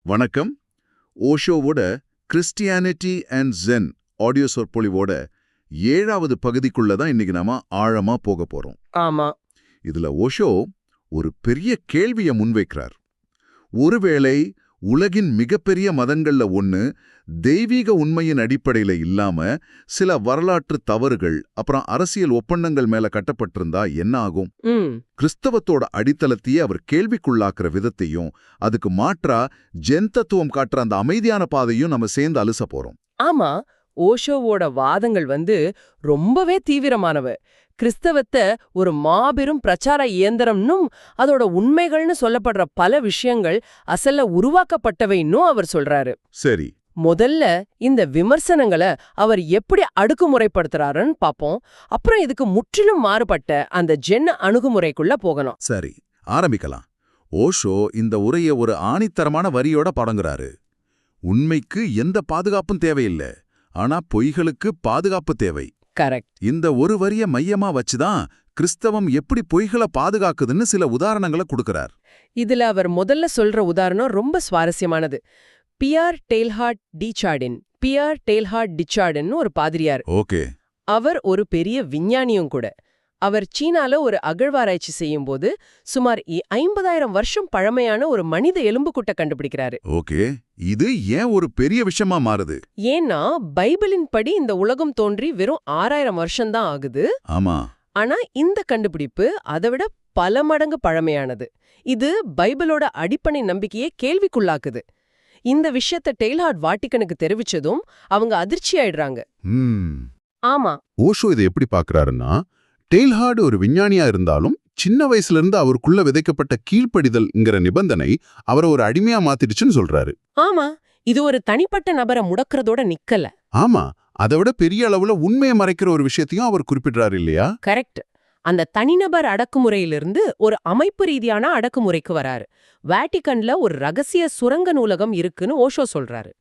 வணக்கம். ஓஷோவோட Christianity and gen audio சொற்பொழிவோட 7வது பகுதிக்குள்ள தான் இன்னைக்கு நாம ஆழமா போக போறோம். ஆமா. இதுல ஓஷோ ஒரு பெரிய கேள்வியை முன்வைக்கிறார். ஒருவேளை உலகின் மிகப்பெரிய மதங்கள்ல ஒண்ணு தெய்வீக உண்மையின் அடிப்படையில இல்லாம சில வரலாற்று தவறுகள் அப்புறம் அரசியல் ஒப்பந்தங்கள் மேல கட்டப்பட்டிருந்தா என்ன ஆகும்? கிறிஸ்தவத்தோட அடித்தளத்தையே அவர் கேள்விக்குள்ளாக்குற விதத்தையும் அதுக்கு மாற்றா ஜென் தத்துவம் காட்டுற அந்த அமைதியான பாதையும் நம்ம சேர்ந்து அலச போறோம். ஆமா, ஓஷோவோட வாதங்கள் ரொம்பவே தீவிரமானவ. கிறிஸ்தவத்தை ஒரு மாபெரும் பிரச்சார இயந்திரம்னும் அதோட உண்மைகள்னு சொல்லப்படுற பல விஷயங்கள் அசல்ல உருவாக்கப்பட்டவைன்னும் அவர் சொல்றாரு. சரி, முதல்ல இந்த விமர்சனங்களை அவர் எப்படி அடுக்குமுறைப்படுத்துறாருன்னு பாப்போம். அப்புறம் இதுக்கு முற்றிலும் மாறுபட்ட அந்த ஜென் அணுகுமுறைக்குள்ள போகணும். சரி, ஆரம்பிக்கலாம். ஓஷோ இந்த உரையை ஒரு ஆணித்தரமான வரியோட படங்குறாரு. உண்மைக்கு எந்த பாதுகாப்பும் தேவையில்லை, ஆனா பொய்களுக்கு பாதுகாப்பு தேவை. கரெக்ட். இந்த ஒரு வரிய மையமா வச்சுதான் கிறிஸ்தவம் எப்படி பொய்களை பாதுகாக்குதுன்னு சில உதாரணங்களை கொடுக்கறார். இதுல அவர் முதல்ல சொல்ற உதாரணம் ரொம்ப சுவாரஸ்யமானது. பியர் டெய்ல்ஹார்ட் டிச்சார்டன் ஒரு பாதிரியார். ஓகே. அவர் ஒரு பெரிய விஞ்ஞானியும் கூட. அவர் சீனால ஒரு அகழ்வாராய்ச்சி செய்யும் போது சுமார் 50,000 வருஷம் பழமையான ஒரு மனித எலும்புக்கூட்டை கண்டுபிடிக்கிறாரு. ஓகே, இது ஏன் ஒரு பெரிய விஷயமா மாறுது? ஏன்னா பைபிளின் படி இந்த உலகம் தோன்றி வெறும் 6,000 வருஷம்தான் ஆகுது. ஆமா. ஆனா இந்த கண்டுபிடிப்பு அதை விட பல மடங்கு பழமையானது. இது பைபிளோட அடிப்படை நம்பிக்கையை கேள்விக்குள்ளாக்குது. இந்த விஷயத்தை டெய்ல்ஹார்ட் வாட்டிக்கனுக்கு தெரிவிச்சதும் அவங்க அதிர்ச்சி ஆயிடுறாங்க. ஆமா. ஓஷோ இதை எப்படி பாக்குறாருன்னா, டெய்ல்ஹார்ட் ஒரு விஞ்ஞானியா இருந்தாலும் சின்ன வயசுல இருந்து அவருக்குள்ள விதைக்கப்பட்ட கீழ்ப்படிதல்ங்கிற நிபந்தனை அவரை ஒரு அடிமையா மாத்திடுச்சுன்னு சொல்றாரு. ஆமா, இது ஒரு தனிப்பட்ட நபரை முடக்கிறதோட நிக்கல. ஆமா, அதை விட பெரிய அளவுல உண்மையை மறைக்கிற ஒரு விஷயத்தையும் அவர் குறிப்பிடுறாரு இல்லையா? கரெக்ட். அந்த தனிநபர் அடக்குமுறையிலிருந்து ஒரு அமைப்பு ரீதியான அடக்குமுறைக்கு வராரு. வாட்டிகன்ல ஒரு ரகசிய சுரங்க நூலகம் இருக்குன்னு ஓஷோ சொல்றாரு.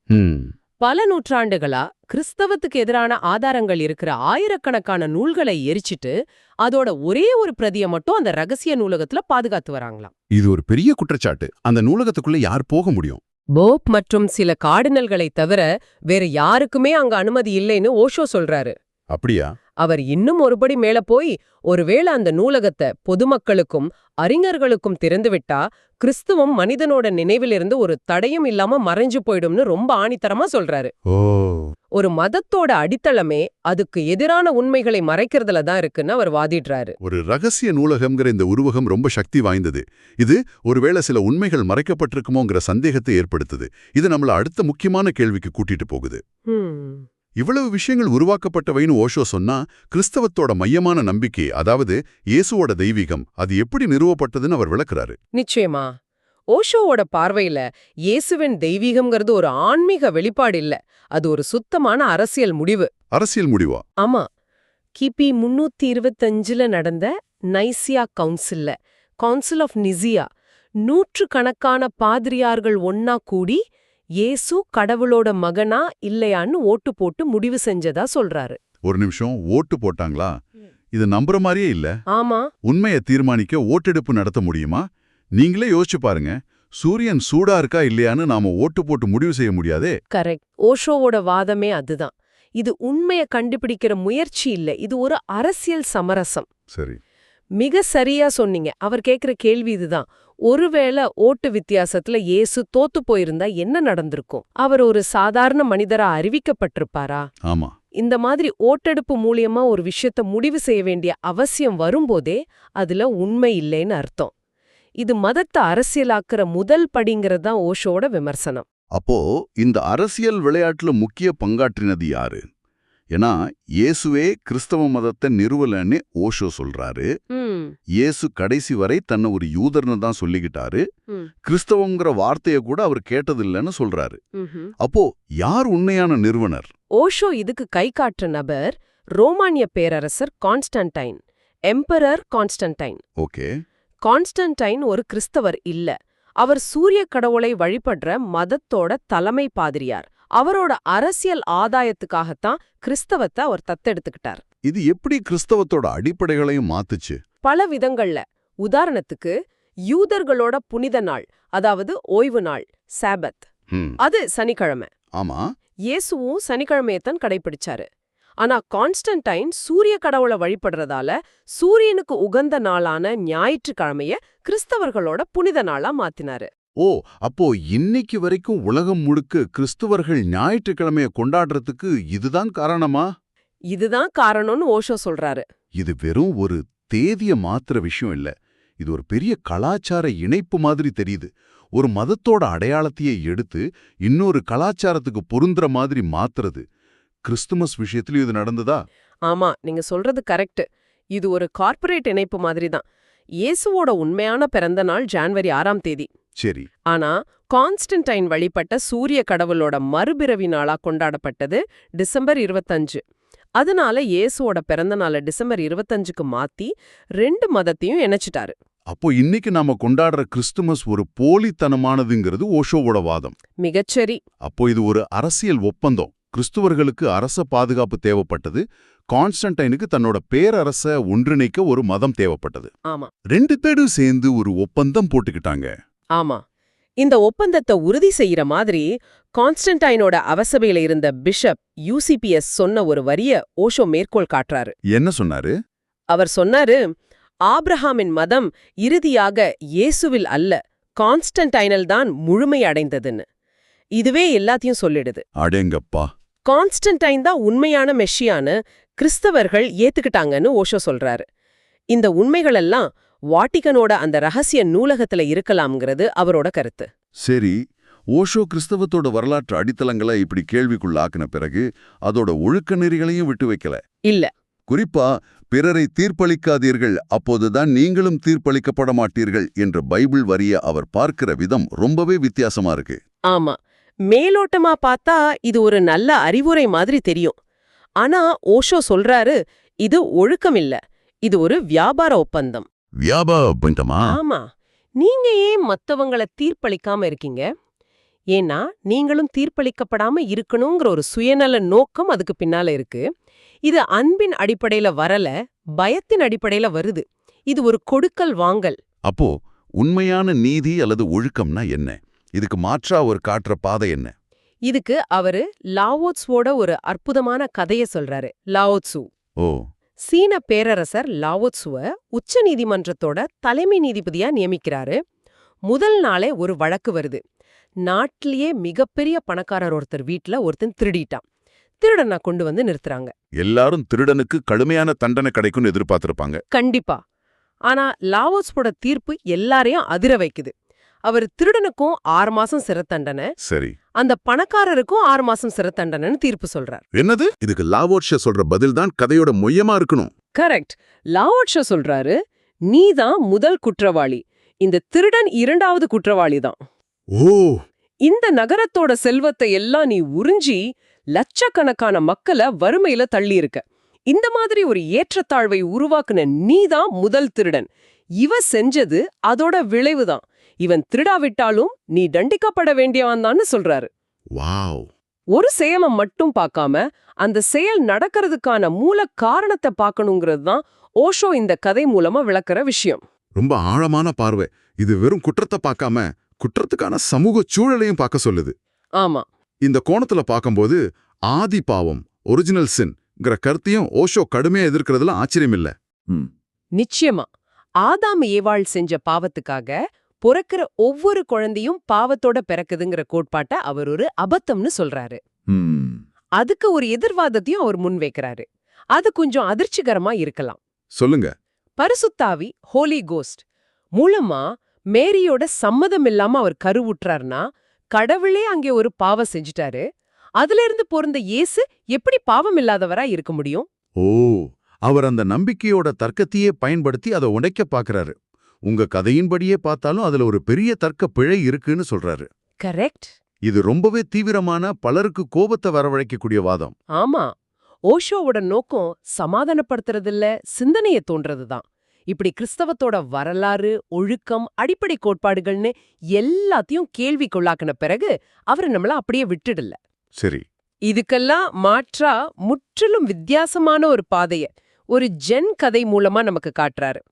பல நூற்றாண்டுகளா கிறிஸ்தவத்துக்கு எதிரான ஆதாரங்கள் இருக்கிற ஆயிரக்கணக்கான நூல்களை எரிச்சிட்டு அதோட ஒரே ஒரு பிரதியை மட்டும் அந்த ரகசிய நூலகத்துல பாதுகாத்து வராங்களாம். இது ஒரு பெரிய குற்றச்சாட்டு. அந்த நூலகத்துக்குள்ள யார் போக முடியும்? போப் மற்றும் சில கார்டினல்களை தவிர வேற யாருக்குமே அங்க அனுமதி இல்லைன்னு ஓஷோ சொல்றாரு. அப்படியா? அவர் இன்னும் ஒருபடி மேல போய் ஒருவேளை அந்த நூலகத்தை பொதுமக்களுக்கும் அறிஞர்களுக்கும் திறந்துவிட்டா கிறிஸ்துவம் மனிதனோட நினைவிலிருந்து ஒரு தடையும் இல்லாம மறைஞ்சு போயிடும்னு ரொம்ப ஆணித்தரமா சொல்றாரு. ஒரு மதத்தோட அடித்தளமே அதுக்கு எதிரான உண்மைகளை மறைக்கிறதுல தான் இருக்குன்னு அவர் வாதிடுறாரு. ஒரு ரகசிய நூலகம்ங்கிற இந்த உருவகம் ரொம்ப சக்தி வாய்ந்தது. இது ஒருவேளை சில உண்மைகள் மறைக்கப்பட்டிருக்குமோங்கிற சந்தேகத்தை ஏற்படுத்துது. இது நம்மள அடுத்த முக்கியமான கேள்விக்கு கூட்டிட்டு போகுது. இவ்வளவு விஷயங்கள் உருவாக்கப்பட்டவைன்னு ஓஷோ சொன்னா, கிறிஸ்தவத்தோட மையமான நம்பிக்கை, அதாவது இயேசுவோட தெய்வீகம், அது எப்படி நிறுவப்பட்டதுன்னு அவர் விளக்குறாரு. நிச்சயமா. ஓஷோவோட பார்வையில இயேசுவின் தெய்வீகம்ங்கிறது ஒரு ஆன்மீக வெளிப்பாடு இல்ல, அது ஒரு சுத்தமான அரசியல் முடிவு. அரசியல் முடிவா? ஆமா. கிபி 325 நடந்த நைசியா கவுன்சில் ஆஃப் நிசியா, நூற்றுக்கணக்கான பாதிரியார்கள் ஒன்னா கூடி இயேசு கடவுளோட மகனா இல்லையான்னு ஓட்டு போட்டு முடிவு செஞ்சதா சொல்றாரு. ஒரு நிமிஷம், ஓட்டு போட்டாங்களா? இது நம்புற மாதிரியே இல்ல. ஆமா. உண்மையை தீர்மானிக்க ஓட்டெடுப்பு நடத்த முடியுமா? நீங்களே யோசிச்சு பாருங்க. சூரியன் சூடா இருக்கா இல்லையான்னு நாம ஓட்டு போட்டு முடிவு செய்ய முடியாதே. கரெக்ட். ஓஷோவோட வாதமே அதுதான். இது உண்மையை கண்டுபிடிக்கிற முயற்சி இல்ல, இது ஒரு அரசியல் சமரசம். சரி, மிக சரியா சொன்னீங்க. அவர் கேக்குற கேள்வி இதுதான். ஒருவேளை ஓட்டு வித்தியாசத்துல இயேசு தோத்து போயிருந்தா என்ன நடந்திருக்கும்? அவர் ஒரு சாதாரண மனிதரா அறிவிக்கப்பட்டிருப்பாரா? ஆமா. இந்த மாதிரி ஓட்டெடுப்பு மூலியமா ஒரு விஷயத்த முடிவு செய்ய வேண்டிய அவசியம் வரும்போதே அதுல உண்மை இல்லைன்னு அர்த்தம். இது மதத்தை அரசியலாக்குற முதல் படிங்கிறதுதான் ஓஷோட விமர்சனம். அப்போ இந்த அரசியல் விளையாட்டுல முக்கிய பங்காற்றினது யாரு? ஏன்னா இயேசுவே கிறிஸ்தவ மதத்தை நிறுவலன்னு ஓஷோ சொல்றாரு. இயேசு கடைசி வரை தன்னை ஒரு யூதர்னு தான் சொல்லிக்கிட்டாரு. கிறிஸ்தவங்கிற வார்த்தையை கூட அவர் கேட்டதில்லைன்னு சொல்றாரு. அப்போ யார் உண்மையான நிறுவனர்? ஓஷோ இதுக்கு கை காட்டுற நபர் ரோமானிய பேரரசர் Constantine, emperor Constantine. Okay. Constantine ஒரு கிறிஸ்தவர் இல்ல, அவர் சூரிய கடவுளை வழிபடுற மதத்தோட தலைமை பாதிரியார். அவரோட அரசியல் ஆதாயத்துக்காகத்தான் கிறிஸ்தவத்தை அவர் தத்தெடுத்துக்கிட்டார். இது எப்படி கிறிஸ்தவத்தோட அடிப்படைகளையும் மாத்துச்சு? பல விதங்கள்ல. உதாரணத்துக்கு யூதர்களோட புனித நாள், அதாவது ஓய்வு நாள், சாபத், அது சனிக்கிழமை. ஆமா. இயேசுவும் சனிக்கிழமையத்தான் கடைபிடிச்சாரு. ஆனா கான்ஸ்டன்டைன் சூரிய கடவுளை வழிபடுறதால சூரியனுக்கு உகந்த நாளான ஞாயிற்றுக்கிழமைய கிறிஸ்தவர்களோட புனித நாளா மாத்தினாரு. ஓ, அப்போ இன்னைக்கு வரைக்கும் உலகம் முழுக்க கிறிஸ்துவர்கள் ஞாயிற்றுக்கிழமைய கொண்டாடுறதுக்கு இதுதான் காரணமா? இதுதான் காரணம்னு ஓஷோ சொல்றாரு. இது வெறும் ஒரு தேதிய மாத்திர விஷயம் இல்ல. இது ஒரு பெரிய கலாச்சார இணைப்பு மாதிரி தெரியுது. ஒரு மதத்தோட அடையாளத்தையே எடுத்து இன்னொரு கலாச்சாரத்துக்கு பொருந்துற மாதிரி மாத்துறது. கிறிஸ்துமஸ் விஷயத்திலும் இது நடந்ததா? ஆமா, நீங்க சொல்றது கரெக்ட். இது ஒரு கார்ப்பரேட் இணைப்பு மாதிரி தான். இயேசுவோட உண்மையான பிறந்த நாள் ஜான்வரி 6ஆம் தேதி. சரி. ஆனா கான்ஸ்டன்டைன் வழிபட்ட சூரிய கடவுளோட மறுபிறவி நாளா கொண்டாடப்பட்டது டிசம்பர் 25. அதனால இயேசுவோட பிறந்த நாளை டிசம்பர் 25க்கு மாத்தி 2 மதத்தையும் இணைச்சிட்டாரு. அப்போ இன்னைக்கு நாம கொண்டாடுற கிறிஸ்துமஸ் ஒரு போலித்தனமானதுங்கிறது ஓஷோவோட வாதம். மிகச்சரி. அப்போ இது ஒரு அரசியல் ஒப்பந்தம். கிறிஸ்துவர்களுக்கு அரச பாதுகாப்பு தேவைப்பட்டது, கான்ஸ்டன்டைனுக்கு தன்னோட பேரரச ஒன்றிணைக்க ஒரு மதம் தேவைப்பட்டது. ஆமா. 2 பேரும் சேர்ந்து ஒரு ஒப்பந்தம் போட்டுக்கிட்டாங்க. ஆமா. இந்த ஒப்பந்தத்தை உறுதி செய்யற மாதிரி கான்ஸ்டன்டைனோட அவசபையில இருந்த பிஷப் யூசிபிஎஸ் சொன்ன ஒரு வரிய ஓஷோ மேற்கோள் காட்டுறாரு. என்ன சொன்னாரு? அவர் சொன்னாரு, ஆப்ரஹாமின் மதம் இறுதியாக இயேசுவில் அல்ல, கான்ஸ்டன்டைனில் தான் முழுமை அடைந்ததுன்னு. இதுவே எல்லாத்தையும் சொல்லிடுது. அடேங்கப்பா. கான்ஸ்டன்டைன் தான் உண்மையான மெஷியான்னு கிறிஸ்தவர்கள் ஏத்துக்கிட்டாங்கன்னு ஓஷோ சொல்றாரு. இந்த உண்மைகளெல்லாம் வாட்டிகனோட அந்த ரகசிய நூலகத்துல இருக்கலாம்ங்கிறது அவரோட கருத்து. சரி, ஓஷோ கிறிஸ்தவத்தோட வரலாற்று அடித்தளங்களை இப்படி கேள்விக்குள்ளாக்குன பிறகு அதோட ஒழுக்க நெறிகளையும் விட்டு வைக்கல. இல்ல. குறிப்பா பிறரை தீர்ப்பளிக்காதீர்கள், அப்போதுதான் நீங்களும் தீர்ப்பளிக்கப்பட மாட்டீர்கள் என்ற பைபிள் வரிய அவர் பார்க்கிற விதம் ரொம்பவே வித்தியாசமா இருக்கு. ஆமா, மேலோட்டமா பார்த்தா இது ஒரு நல்ல அறிவுரை மாதிரி தெரியும். ஆனா ஓஷோ சொல்றாரு, இது ஒழுக்கம் இல்ல, இது ஒரு வியாபார ஒப்பந்தம். வியாபாரமா? ஆமா. நீங்க ஏன் மத்தவங்கள தீர்ப்பளிக்காம இருக்கீங்க? ஏன்னா நீங்களும் தீர்ப்பளிக்கப்படாம இருக்கணுங்கிற ஒரு சுயநல நோக்கம் அதுக்கு பின்னால இருக்கு. இது அன்பின் அடிப்படையில வரல, பயத்தின் அடிப்படையில வருது. இது ஒரு கொடுக்கல் வாங்கல். அப்போ உண்மையான நீதி அல்லது ஒழுக்கம்னா என்ன? இதுக்கு மாற்றா ஒரு காட்டுற பாதை என்ன? இதுக்கு அவரு லாவோட்ஸுவோட ஒரு அற்புதமான கதைய சொல்றாரு. லாவோட்சு. ஓ. சீன பேரரசர் லாவோட்சுவ உச்ச நீதிமன்றத்தோட தலைமை நீதிபதியா நியமிக்கிறாரு. முதல் நாளே ஒரு வழக்கு வருது. நாட்டிலேயே மிகப்பெரிய பணக்காரர் ஒருத்தர் வீட்ல ஒருத்தன் திருடிட்டான். திருடனை கொண்டு வந்து நிறுத்துறாங்க. எல்லாரும் திருடனுக்கு கடுமையான தண்டனை கிடைக்கும்னு எதிர்பார்த்திருப்பாங்க. கண்டிப்பா. ஆனா லாவோட்ஸோட தீர்ப்பு எல்லாரையும் அதிர வைக்குது. அவர் திருடனுக்கும் 6 மாசம் சிறை தண்டனை, சரி, அந்த பணக்காரருக்கும் 6 மாசம் சிறை தண்டனைன்னு தீர்ப்பு சொல்றார். என்னது? இதுக்கு லாவோட்ஷ சொல்ற பதில் தான் கதையோட மையமா இருக்கணும். கரெக்ட். லாவோட்ஷ சொல்றாரு, நீதான் முதல் குற்றவாளி, இந்த திருடன் 2வது குற்றவாளி தான். ஓ. இந்த நகரத்தோட செல்வத்தை எல்லாம் நீ உறிஞ்சி லட்சக்கணக்கான மக்களை வறுமையில தள்ளியிருக்க. இந்த மாதிரி ஒரு ஏற்றத்தாழ்வை உருவாக்குன நீதான் முதல் திருடன். இவ செஞ்சது அதோட விளைவுதான். இவன் திருடாவிட்டாலும் நீ தண்டிக்கப்பட வேண்டியவன்தான்னு சொல்றாரு. வாவ். ஒரு செயலை மட்டும் பார்க்காம அந்த செயல் நடக்கிறதுக்கான மூல காரணத்தை பார்க்கணுங்கிறது தான் ஓஷோ இந்த கதை மூலமா விளக்குற விஷயம். ரொம்ப ஆழமான பார்வை. இது வெறும் குற்றத்தை பார்க்காம குற்றத்துக்கான சமூக சூழலையும் பார்க்க சொல்லுது. ஆமா. இந்த கோணத்துல பார்க்கும்போது ஆதி பாவம், ஒரிஜினல் சின்ங்கிற கருத்தையும் ஓஷோ கடுமையா எதிர்க்கிறதுல ஆச்சரியம் இல்ல. நிச்சயமா. ஆதாம் ஏவாள் செஞ்ச பாவத்துக்காக பிறக்கிற ஒவ்வொரு குழந்தையும் பாவத்தோட பிறக்குதுங்கிற கோட்பாட்டை அவர் ஒரு அபத்தம்னு சொல்றாரு. அதுக்கு ஒரு எதிர்வாதத்தையும் அவர் முன்வைக்கிறாரு. அது கொஞ்சம் அதிர்ச்சிகரமா இருக்கலாம். சொல்லுங்க. பரிசுத்தாவி, ஹோலி கோஸ்ட் மூலமா மேரியோட சம்மதம் இல்லாம அவர் கருவுற்றார்னா கடவுளே அங்கே ஒரு பாவம் செஞ்சுட்டாரு. அதுல இருந்து பிறந்த இயேசு எப்படி பாவம் இல்லாதவரா இருக்க முடியும்? ஓ, அவர் அந்த நம்பிக்கையோட தர்க்கத்தையே பயன்படுத்தி அதை உடைக்க பாக்குறாரு. உங்க கதையின்படியே பார்த்தாலும் அதுல ஒரு பெரிய தர்க்க பிழை இருக்குன்னு சொல்றாரு. கரெக்ட். இது ரொம்பவே தீவிரமான, பலருக்கு கோபத்தை வரவழைக்கக்கூடிய வாதம். ஆமா. ஓஷோவோட நோக்கம் சமாதானப்படுத்துறதில்ல, சிந்தனையை தோன்றதுதான். இப்படி கிறிஸ்தவத்தோட வரலாறு, ஒழுக்கம், அடிப்படை கோட்பாடுகள்னு எல்லாத்தையும் கேள்விக்குள்ளாக்குன பிறகு அவர் நம்மள அப்படியே விட்டுடல. சரி. இதுக்கெல்லாம் மாற்றா முற்றிலும் வித்தியாசமான ஒரு பாதைய ஒரு ஜென் கதை மூலமா நமக்கு காட்டுறாரு.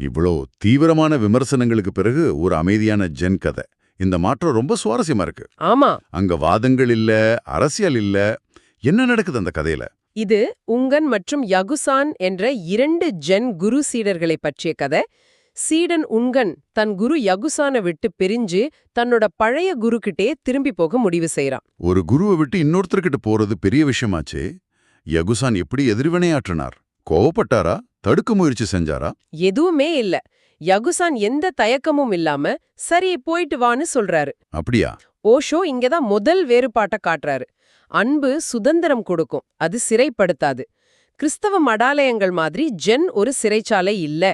இவ்வளோ தீவிரமான விமர்சனங்களுக்கு பிறகு ஒரு அமைதியான ஜென் கதை. இந்த மாற்றம் ரொம்ப சுவாரஸ்யமா இருக்கு. ஆமா, அங்க வாதங்கள் இல்ல, அரசியல் இல்ல. என்ன நடக்குது அந்த கதையில? இது உங்கன் மற்றும் யகுசான் என்ற 2 ஜென் குரு சீடர்களை பற்றிய கதை. சீடன் உங்கன் தன் குரு யகுசானை விட்டு பிரிஞ்சு தன்னோட பழைய குருக்கிட்டே திரும்பி போக முடிவு செய்றான். ஒரு குருவை விட்டு இன்னொருத்தர்கிட்ட போறது பெரிய விஷயமாச்சே. யகுசான் எப்படி எதிர்வினையாற்றினார்? கோவப்பட்டாரா? தடுக்க முயற்சி செஞ்சாரா? எதுவுமே இல்ல. யகுசான் எந்த தயக்கமும் இல்லாம சரி போயிட்டு வான்னு சொல்றாரு. அப்படியா? ஓஷோ இங்கதான் முதல் வேறுபாட்ட காட்டுறாரு. அன்பு சுதந்திரம் கொடுக்கும், அது சிறைப்படுத்தாது. கிறிஸ்தவ மடாலயங்கள் மாதிரி ஜென் ஒரு சிறைச்சாலை இல்ல.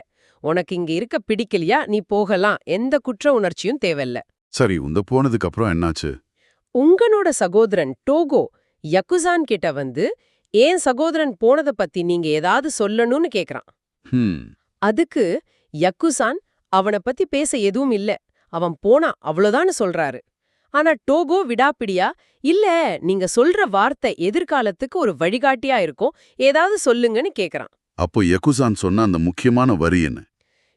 உனக்கு இங்க இருக்க பிடிக்கலையா, நீ போகலாம், எந்த குற்ற உணர்ச்சியும் தேவையில்ல. சரி, உந்த போனதுக்கு அப்புறம் என்னாச்சு? உங்கனோட சகோதரன் டோகோ யகுசான் கிட்ட வந்து ஏன் சகோதரன் போனத பத்தி நீங்க ஏதாவது சொல்லணும்னு கேக்குறான். அதுக்கு யகுசான் அவனை பத்தி பேச எதுவும் இல்ல, அவன் போனா அவ்வளவுதான்னு சொல்றாரு. ஆனா டோகோ விடாப்பிடியா, இல்ல நீங்க சொல்ற வார்த்தை எதிர்காலத்துக்கு ஒரு வழிகாட்டியா இருக்கும், ஏதாவது சொல்லுங்கன்னு கேக்குறான். அப்போ யகுசான் சொன்ன அந்த முக்கியமான வரி என்ன?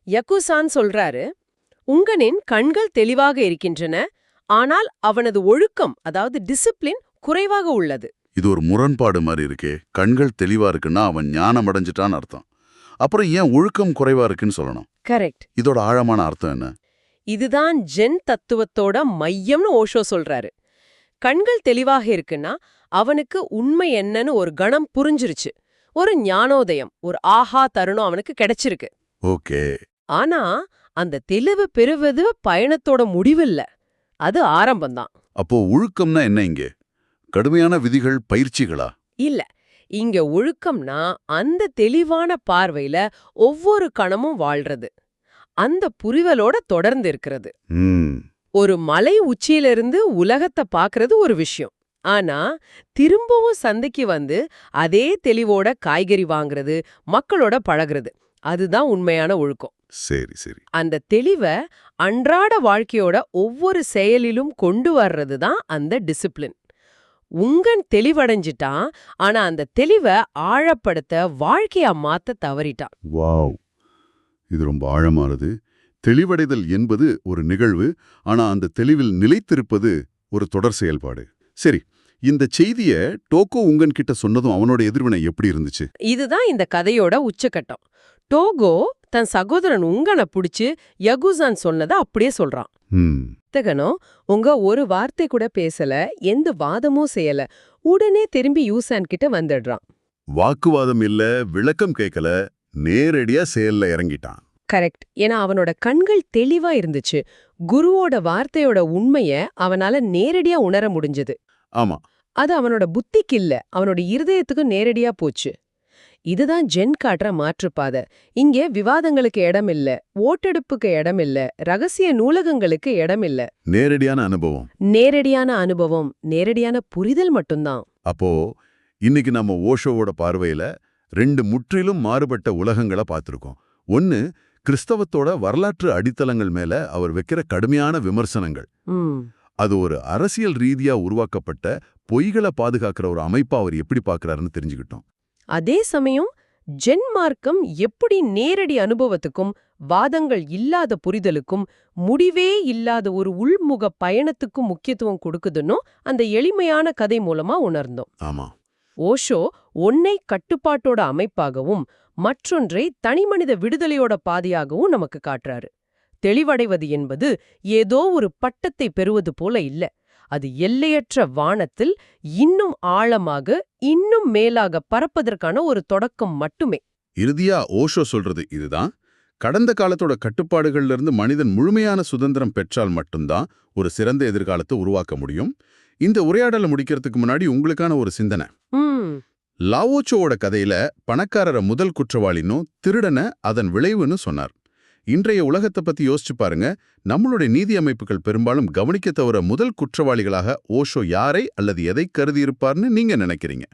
யகுசான் சொல்றாரு, உங்கனின் கண்கள் தெளிவாக இருக்கின்றன, ஆனால் அவனது ஒழுக்கம், அதாவது டிசிப்ளின் குறைவாக உள்ளது. இது ஒரு முரண்பாடு மாதிரி இருக்கே. கண்கள் தெளிவா இருக்குன்னா அவன் ஞானம் அடைஞ்சிட்டான்னு அர்த்தம். அப்புறம் ஏன் ஒழுக்கம் குறைவா இருக்குன்னு சொல்லணும்? கரெக்ட். இதோட ஆழமான அர்த்தம் என்ன? இதுதான் ஜென் தத்துவத்தோட மையம்னு ஓஷோ சொல்றாரு. கண்கள் தெளிவாக இருக்குன்னா அவனுக்கு உண்மை என்னன்னு ஒரு கணம் புரிஞ்சிருச்சு, ஒரு ஞானோதயம், ஒரு ஆஹா தருணம் அவனுக்கு கிடைச்சிருக்கு. ஓகே. ஆனா அந்த தெளிவு பெறுவது பயணத்தோட முடிவில்ல, அது ஆரம்பம்தான். அப்போ ஒழுக்கம்னா என்ன இங்கே? கடுமையான விதிகள், பயிற்சிகளா? இல்ல, இங்க ஒழுக்கம்னா அந்த தெளிவான பார்வையில ஒவ்வொரு கணமும் வாழ்றது, அந்த புரிதலோட தொடர்ந்து இருக்கிறது. ஒரு மலை உச்சியிலிருந்து உலகத்தை பாக்குறது ஒரு விஷயம். ஆனா திரும்பவும் சந்தைக்கு வந்து அதே தெளிவோட காய்கறி வாங்குறது, மக்களோட பழகுறது, அதுதான் உண்மையான ஒழுக்கம். சரி சரி. அந்த தெளிவை அன்றாட வாழ்க்கையோட ஒவ்வொரு செயலிலும் கொண்டு வர்றது தான் அந்த டிசிப்ளின். உங்கன் தெளிவடைஞ்சிட்டான், ஆனா அந்த தெளிவை ஆழப்படுத்த, வாழ்க்கையா மாத்த தவறிட்டான். வாவ், இது ரொம்ப ஆழமானது. தெளிவடைதல் என்பது ஒரு நிகழ்வு, ஆனா அந்த தெளிவில் நிலைத்திருப்பது ஒரு தொடர் செயல்பாடு. சரி, இந்த செய்திய டோகோ உங்கன் கிட்ட சொன்னதும் அவனோட எதிர்வினை எப்படி இருந்துச்சு? இதுதான் இந்த கதையோட உச்சகட்டம். டோகோ தன் சகோதரன் உங்கனை புடிச்சு யகுசான் சொன்னதை அப்படியே சொல்றான். புத்தகனோ உங்க ஒரு வார்த்தை கூட பேசல, எந்த வாதமும் செய்யல, உடனே திரும்பி யூசான் கிட்ட வந்துடுறான். வாக்குவாதம் இல்ல, விளக்கம் கேட்கல, நேரடியா செயல்ல இறங்கிட்டான். கரெக்ட். ஏன்னா அவனோட கண்கள் தெளிவா இருந்துச்சு. குருவோட வார்த்தையோட உண்மைய அவனால நேரடியா உணர முடிஞ்சது. ஆமா, அது அவனோட புத்திக்கு இல்ல, அவனோட இருதயத்துக்கு நேரடியா போச்சு. இதுதான் ஜென் காட்டுற மாற்றுப்பாதை. இங்கே விவாதங்களுக்கு இடம் இல்ல, ஓட்டெடுப்புக்கு இடம் இல்ல, ரகசிய நூலகங்களுக்கு இடம் இல்ல. நேரடியான அனுபவம். நேரடியான அனுபவம், நேரடியான புரிதல் மட்டும்தான். அப்போ இன்னைக்கு நம்ம ஓஷோவோட பார்வையில 2 முற்றிலும் மாறுபட்ட உலகங்களை பார்த்திருக்கோம். ஒன்னு, கிறிஸ்தவத்தோட வரலாற்று அடித்தளங்கள் மேல அவர் வைக்கிற கடுமையான விமர்சனங்கள். அது ஒரு அரசியல் ரீதியா உருவாக்கப்பட்ட பொய்களை பாதுகாக்கிற ஒரு அமைப்பா அவர் எப்படி பார்க்கறாருன்னு தெரிஞ்சுக்கிட்டோம். அதே சமயம் ஜென் மார்க்கம் எப்படி நேரடி அனுபவத்துக்கும் வாதங்கள் இல்லாத புரிதலுக்கும் முடிவே இல்லாத ஒரு உள்முக பயணத்துக்கும் முக்கியத்துவம் கொடுக்குதுன்னு அந்த எளிமையான கதை மூலமா உணர்ந்தோம். ஆமா, ஓஷோ ஒன்னை கட்டுப்பாட்டோட அமைப்பாகவும் மற்றொன்றை தனிமனித விடுதலையோட பாதையாகவும் நமக்கு காட்டுறாரு. தெளிவடைவது என்பது ஏதோ ஒரு பட்டத்தை பெறுவது போல இல்ல, அது எல்லையற்ற வானத்தில் இன்னும் ஆழமாக, இன்னும் மேலாக பறப்பதற்கான ஒரு தொடக்கம் மட்டுமே. இறுதியா ஓஷோ சொல்றது இதுதான். கடந்த காலத்தோட கட்டுப்பாடுகள்ல இருந்து மனிதன் முழுமையான சுதந்திரம் பெற்றால் மட்டும்தான் ஒரு சிறந்த எதிர்காலத்தை உருவாக்க முடியும். இந்த உரையாடலை முடிக்கிறதுக்கு முன்னாடி உங்களுக்கான ஒரு சிந்தனை. லாவோச்சோவோட கதையில பணக்காரரை முதல் குற்றவாளினும் திருடனை அதன் விளைவுன்னு சொன்னார். இன்றைய உலகத்தை பத்தி யோசிச்சு பாருங்க. நம்மளுடைய நீதி அமைப்புகள் பெரும்பாலும் கவனிக்க தவிர முதல் குற்றவாளிகளாக ஓஷோ யாரை அல்லது எதை கருதியிருப்பார்னு நீங்க நினைக்கிறீங்க?